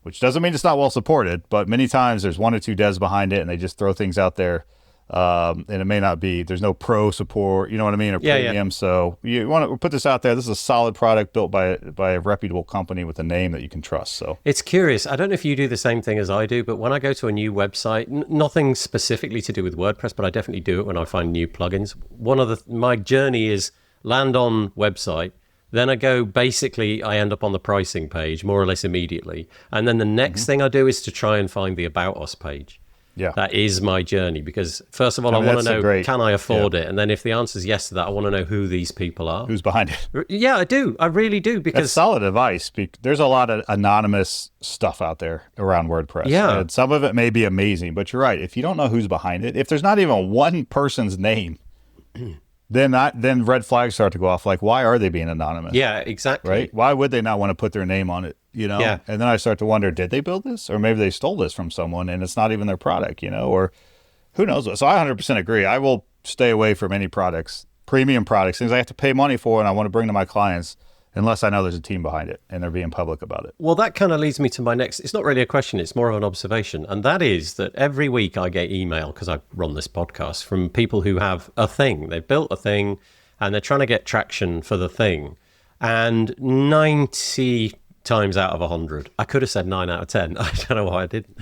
which doesn't mean it's not well supported, but many times there's one or two devs behind it and they just throw things out there. And it may not be, there's no pro support, you know what I mean, or premium. So you want to put this out there. This is a solid product built by a reputable company with a name that you can trust. So it's curious. I don't know if you do the same thing as I do, but when I go to a new website, nothing specifically to do with WordPress, but I definitely do it when I find new plugins. My journey is land on website. Then I I end up on the pricing page more or less immediately. And then the next thing I do is to try and find the About Us page. Yeah, that is my journey, because first of all, I want to know, can I afford it? And then if the answer is yes to that, I want to know who these people are. Who's behind it? Yeah, I do. I really do. Because that's solid advice. There's a lot of anonymous stuff out there around WordPress. Yeah. And some of it may be amazing, but you're right. If you don't know who's behind it, if there's not even one person's name, then red flags start to go off. Like, why are they being anonymous? Yeah, exactly. Right? Why would they not want to put their name on it? Yeah. And then I start to wonder, did they build this? Or maybe they stole this from someone and it's not even their product, or who knows? So I 100% agree. I will stay away from any products, premium products, things I have to pay money for and I want to bring to my clients, unless I know there's a team behind it and they're being public about it. Well, that kind of leads me to my next, it's not really a question, it's more of an observation. And that is that every week I get email, because I run this podcast, from people who have a thing. They've built a thing and they're trying to get traction for the thing. And 90 times out of 100, I could have said 9 out of 10. I don't know why I didn't.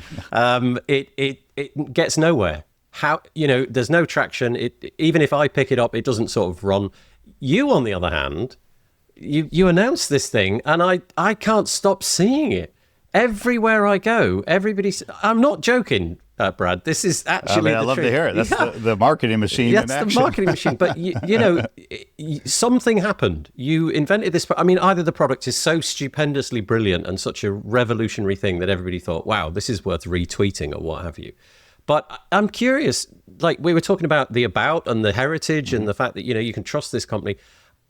It gets nowhere. How, there's no traction. Even if I pick it up, it doesn't sort of run. You, on the other hand, you announced this thing, and I can't stop seeing it everywhere I go. I'm not joking, Brad. This is actually I love to hear it. That's the marketing machine in action. That's the marketing machine. But, something happened. You invented this. I mean, either the product is so stupendously brilliant and such a revolutionary thing that everybody thought, wow, this is worth retweeting or what have you. But I'm curious, like we were talking about the About and the heritage and the fact that, you can trust this company.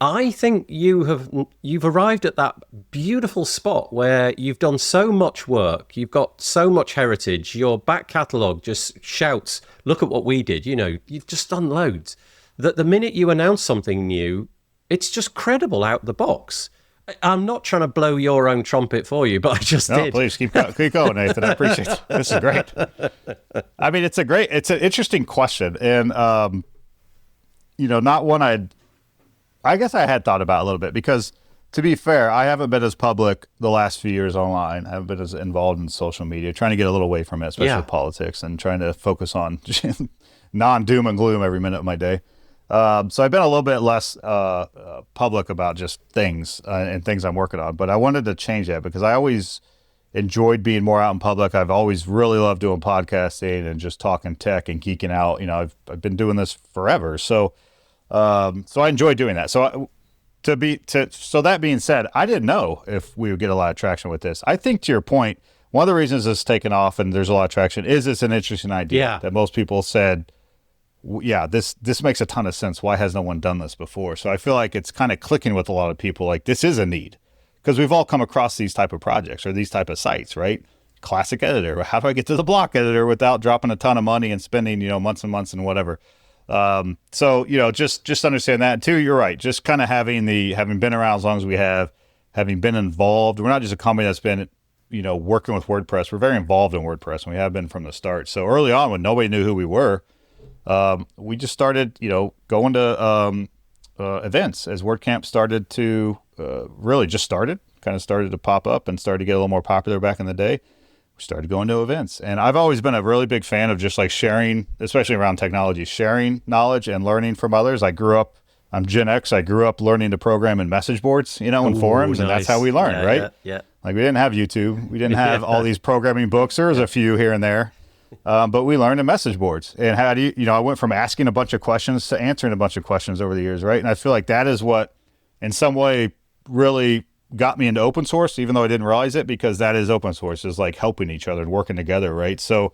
I think you've arrived at that beautiful spot where you've done so much work, you've got so much heritage, your back catalogue just shouts, look at what we did, you've just done loads. That the minute you announce something new, it's just credible out the box. I'm not trying to blow your own trumpet for you, but I just did. Please keep going, Nathan. I appreciate it. This is great. I mean, it's an interesting question. And, not one I guess I had thought about a little bit, because to be fair, I haven't been as public the last few years online. I haven't been as involved in social media, trying to get a little away from it, especially politics, and trying to focus on non-doom and gloom every minute of my day. So I've been a little bit less public about just things and things I'm working on, but I wanted to change that because I always enjoyed being more out in public. I've always really loved doing podcasting and just talking tech and geeking out. You know, I've been doing this forever, so I enjoy doing that. So so that being said, I didn't know if we would get a lot of traction with this. I think to your point, one of the reasons it's taken off and there's a lot of traction is it's an interesting idea that most people said, yeah, this makes a ton of sense. Why has no one done this before? So I feel like it's kind of clicking with a lot of people. Like, this is a need because we've all come across these type of projects or these type of sites, right? Classic editor. How do I get to the block editor without dropping a ton of money and spending, months and months and whatever? So, just understand that. And two, you're right. Just kind of having been around as long as we have, having been involved. We're not just a company that's been, working with WordPress. We're very involved in WordPress, and we have been from the start. So early on, when nobody knew who we were, we just started, going to events as WordCamp started to really just started to pop up and started to get a little more popular back in the day. We started going to events. And I've always been a really big fan of just like sharing, especially around technology, sharing knowledge and learning from others. I'm Gen X. I grew up learning to program in message boards, and forums, and that's how we learned, right? Yeah. Like, we didn't have YouTube. We didn't have all these programming books. There was a few here and there. But we learned in message boards. And how do I went from asking a bunch of questions to answering a bunch of questions over the years, right? And I feel like that is what, in some way, really got me into open source, even though I didn't realize it, because that is open source, is like helping each other and working together, right? So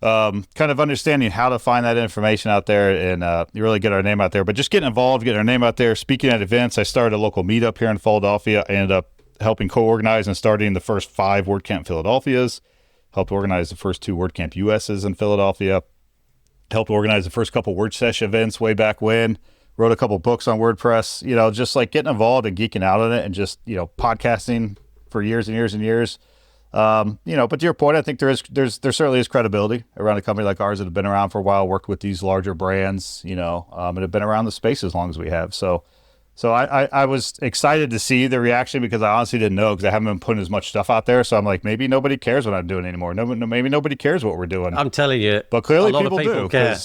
kind of understanding how to find that information out there and you really get our name out there. But just getting involved, getting our name out there, speaking at events. I started a local meetup here in Philadelphia. I ended up helping co-organize and starting the first 5 WordCamp Philadelphias. Helped organize the first 2 WordCamp USs in Philadelphia. Helped organize the first couple WordSesh events way back when. Wrote a couple books on WordPress. Just like getting involved and geeking out on it, and just podcasting for years and years and years. But to your point, I think there certainly is credibility around a company like ours that have been around for a while, worked with these larger brands, and have been around the space as long as we have. So I was excited to see the reaction because I honestly didn't know, because I haven't been putting as much stuff out there. So I'm like, maybe nobody cares what I'm doing anymore. Maybe nobody cares what we're doing. I'm telling you, but clearly a lot people of people do. Care.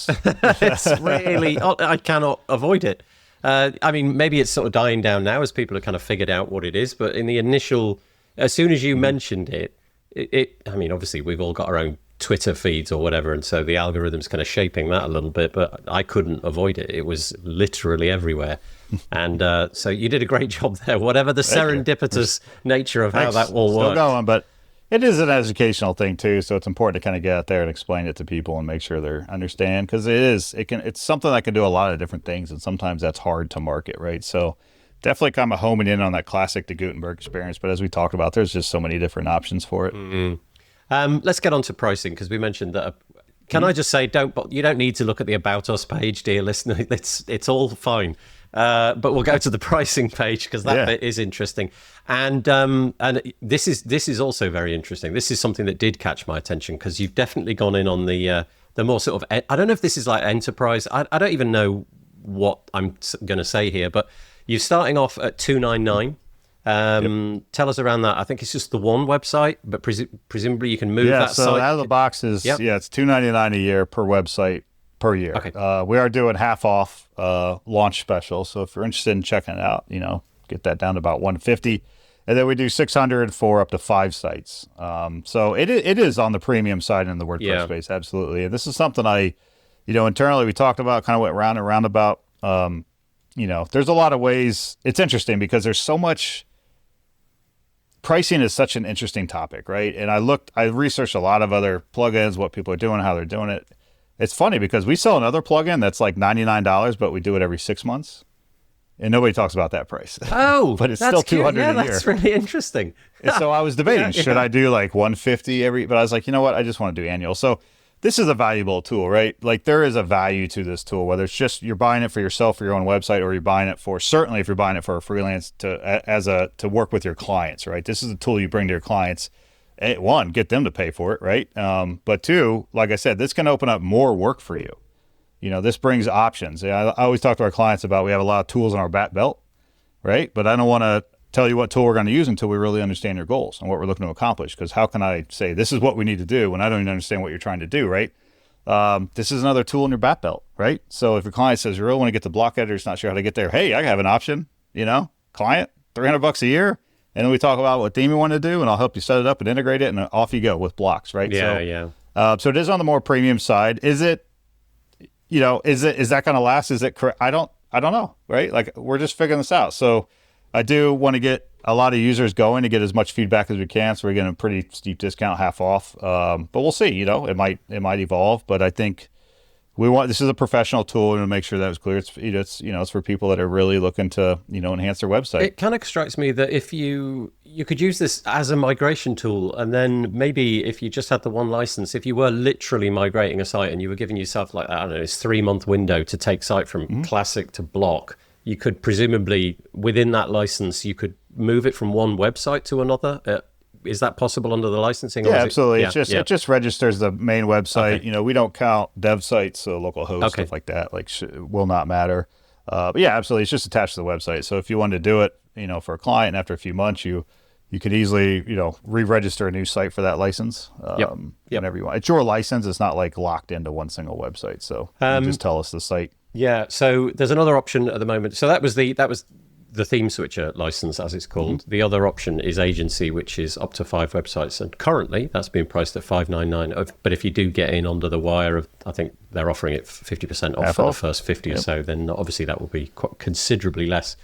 It's really, I cannot avoid it. Maybe it's sort of dying down now as people have kind of figured out what it is. But in the initial, as soon as you mentioned it, obviously we've all got our own Twitter feeds or whatever, and so the algorithm's kind of shaping that a little bit, but I couldn't avoid it. It was literally everywhere. And so you did a great job there, whatever the serendipitous nature of how that all works. Still going, but it is an educational thing too, so it's important to kind of get out there and explain it to people and make sure they understand, because it's something that can do a lot of different things, and sometimes that's hard to market, right? So definitely kind of homing in on that classic to Gutenberg experience, but as we talked about, there's just so many different options for it. Mm-hmm. Let's get on to pricing, because we mentioned that. Can I just say, you don't need to look at the About Us page, dear listener. It's all fine. But we'll go to the pricing page, because that bit is interesting. And this is also very interesting. This is something that did catch my attention, because you've definitely gone in on the more sort of, I don't know if this is like enterprise. I don't even know what I'm going to say here, but you're starting off at $299. Tell us around that. I think it's just the one website, but presumably you can move that so site. Out of the box is, it's $299 a year per website per year. Okay. We are doing half off launch special. So if you're interested in checking it out, get that down to about $150. And then we do $600 for up to 5 sites. So it is on the premium side in the WordPress space. Absolutely. And this is something internally we talked about, kind of went round and roundabout. There's a lot of ways. It's interesting because there's so much. Pricing is such an interesting topic, right? And I researched a lot of other plugins, what people are doing, how they're doing it. It's funny because we sell another plugin that's like $99, but we do it every 6 months. And nobody talks about that price. Oh, but it's still $200 a year. That's really interesting. And so I was debating, should I do like $150 but I was like, you know what? I just want to do annual. So this is a valuable tool, right? Like, there is a value to this tool, whether it's just you're buying it for yourself for your own website, or you're buying it for, certainly if you're buying it for a freelance to work with your clients, right? This is a tool you bring to your clients. One, get them to pay for it, right? But two, like I said, this can open up more work for you. This brings options. I always talk to our clients about, we have a lot of tools in our back belt, right? But I don't want to tell you what tool we're going to use until we really understand your goals and what we're looking to accomplish. Because how can I say this is what we need to do when I don't even understand what you're trying to do, right? this is another tool in your bat belt, right? So if your client says you really want to get the block editor, it's not sure how to get there. Hey, I have an option, client, $300 a year. And then we talk about what theme you want to do, and I'll help you set it up and integrate it, and off you go with blocks, right? Yeah. So it is on the more premium side. Is it, is that going to last? Is it correct? I don't know, right? Like, we're just figuring this out. So I do want to get a lot of users going to get as much feedback as we can. So we're getting a pretty steep discount, half off. But we'll see, it might evolve, but I think this is a professional tool, and to make sure that was clear. It's for people that are really looking to, enhance their website. It kind of strikes me that if you could use this as a migration tool, and then maybe if you just had the one license, if you were literally migrating a site and you were giving yourself like, I don't know, this 3-month window to take site from classic to block, you could presumably, within that license, you could move it from one website to another. Is that possible under the licensing? Yeah, absolutely. It just registers the main website. Okay. We don't count dev sites, so local host, stuff like that, will not matter. But yeah, absolutely. It's just attached to the website. So if you wanted to do it, for a client, and after a few months, you could easily, re-register a new site for that license. Whenever you want. It's your license. It's not like locked into one single website. So you just tell us the site. Yeah. So there's another option at the moment. So that was the theme switcher license, as it's called. The other option is agency, which is up to 5 websites, and currently that's being priced at $599. But if you do get in under the wire I think they're offering it 50% off for the first 50 or so, then obviously that will be quite considerably less.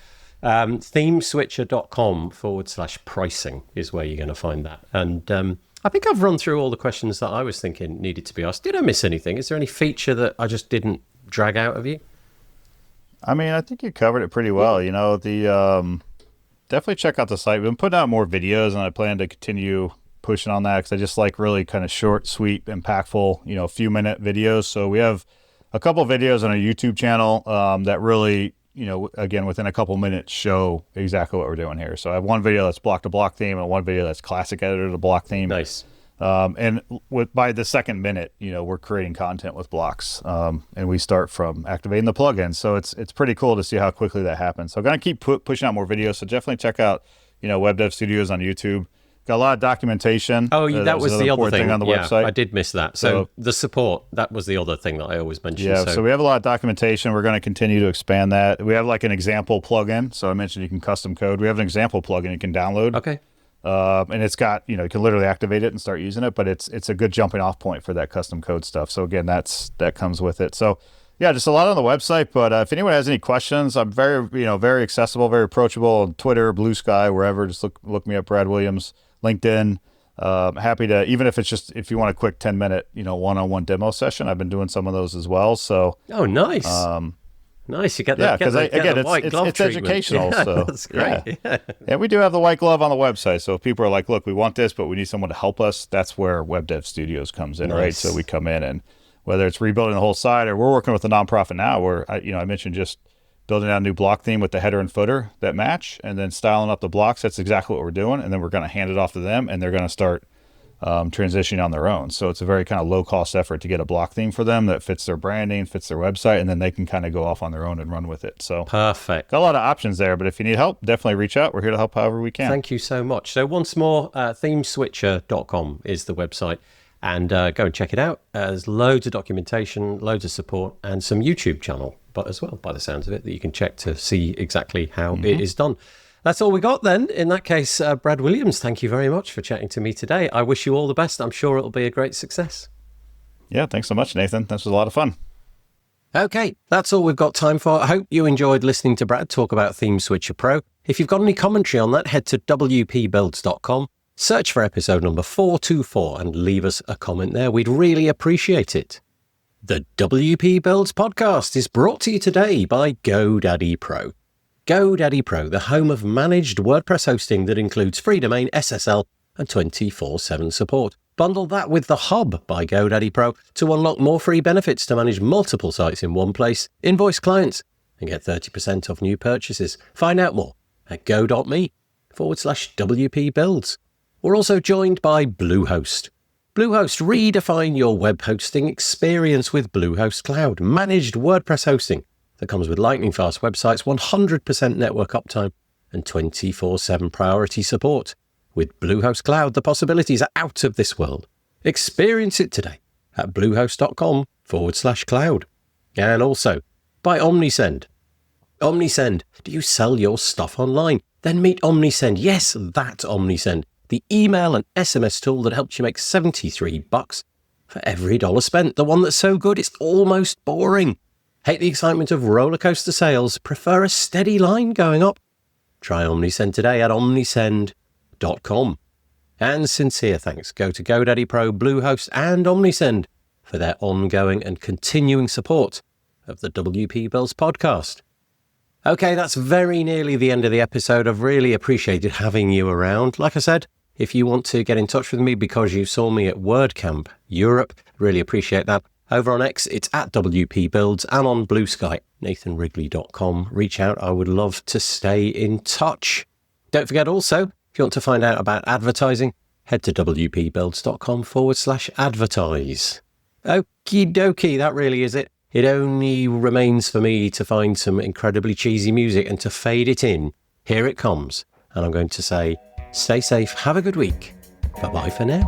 Themeswitcher.com/pricing is where you're going to find that. And I think I've run through all the questions that I was thinking needed to be asked. Did I miss anything? Is there any feature that I just didn't drag out of you? I mean, I think you covered it pretty well. Definitely check out the site. We've been putting out more videos, and I plan to continue pushing on that because I just like really kind of short, sweet, impactful, few-minute videos. So we have a couple videos on our YouTube channel that really, again, within a couple minutes show exactly what we're doing here. So I have one video that's block-to-block theme and one video that's classic editor to block theme. Nice. And by the second minute, we're creating content with blocks, and we start from activating the plugin. So it's pretty cool to see how quickly that happens. So I'm going to keep pushing out more videos. So definitely check out, Web Dev Studios on YouTube. Got a lot of documentation. Oh, that was the other thing on the website. I did miss that. So the support, that was the other thing that I always mentioned. Yeah, so we have a lot of documentation. We're going to continue to expand that. We have like an example plugin. So I mentioned you can custom code. We have an example plugin you can download. Okay. And it's got, you can literally activate it and start using it, but it's a good jumping off point for that custom code stuff. So again, that comes with it. So yeah, just a lot on the website, but if anyone has any questions, I'm very accessible, very approachable on Twitter, Blue Sky, wherever. Just look me up, Brad Williams, LinkedIn. Happy to, even if it's just, if you want a quick 10-minute, one-on-one demo session, I've been doing some of those as well. So, oh, nice. Nice, you get that. Yeah, because it's treatment. Educational. Yeah, so that's great. Yeah, we do have the white glove on the website. So if people are like, "Look, we want this, but we need someone to help us," that's where Web Dev Studios comes in, right? So we come in, and whether it's rebuilding the whole site, or we're working with a nonprofit now, where I mentioned just building out a new block theme with the header and footer that match, and then styling up the blocks. That's exactly what we're doing, and then we're going to hand it off to them, and they're going to start transitioning on their own. So it's a very kind of low cost effort to get a block theme for them that fits their branding, fits their website, and then they can kind of go off on their own and run with it. So perfect. Got a lot of options there, but if you need help, definitely reach out. We're here to help however we can. Thank you so much. So once more, themeswitcher.com is the website, and go and check it out. There's loads of documentation, loads of support, and some YouTube channel, but as well, by the sounds of it, that you can check to see exactly how it is done. That's all we got then. In that case, Brad Williams, thank you very much for chatting to me today. I wish you all the best. I'm sure it'll be a great success. Yeah, thanks so much, Nathan. This was a lot of fun. Okay, that's all we've got time for. I hope you enjoyed listening to Brad talk about Theme Switcher Pro. If you've got any commentary on that, head to wpbuilds.com, search for episode number 424 and leave us a comment there. We'd really appreciate it. The WP Builds podcast is brought to you today by GoDaddy Pro. GoDaddy Pro, the home of managed WordPress hosting that includes free domain, SSL, and 24/7 support. Bundle that with the Hub by GoDaddy Pro to unlock more free benefits to manage multiple sites in one place, invoice clients, and get 30% off new purchases. Find out more at go.me/WP Builds. We're also joined by Bluehost. Bluehost, redefine your web hosting experience with Bluehost Cloud, managed WordPress hosting that comes with lightning-fast websites, 100% network uptime, and 24/7 priority support. With Bluehost Cloud, the possibilities are out of this world. Experience it today at bluehost.com www.omnisend.com/cloud. And also by OmniSend. OmniSend, do you sell your stuff online? Then meet OmniSend. Yes, that OmniSend. The email and SMS tool that helps you make $73 for every dollar spent. The one that's so good it's almost boring. Hate the excitement of roller coaster sales? Prefer a steady line going up? Try OmniSend today at omnisend.com. And sincere thanks go to GoDaddy Pro, Bluehost and OmniSend for their ongoing and continuing support of the WP Builds podcast. Okay, that's very nearly the end of the episode. I've really appreciated having you around. Like I said, if you want to get in touch with me because you saw me at WordCamp Europe, really appreciate that. Over on X, it's at WP Builds, and on Blue Sky, nathanwrigley.com. Reach out. I would love to stay in touch. Don't forget also, if you want to find out about advertising, head to wpbuilds.com/advertise. Okie dokie, that really is it. It only remains for me to find some incredibly cheesy music and to fade it in. Here it comes. And I'm going to say, stay safe, have a good week. Bye-bye for now.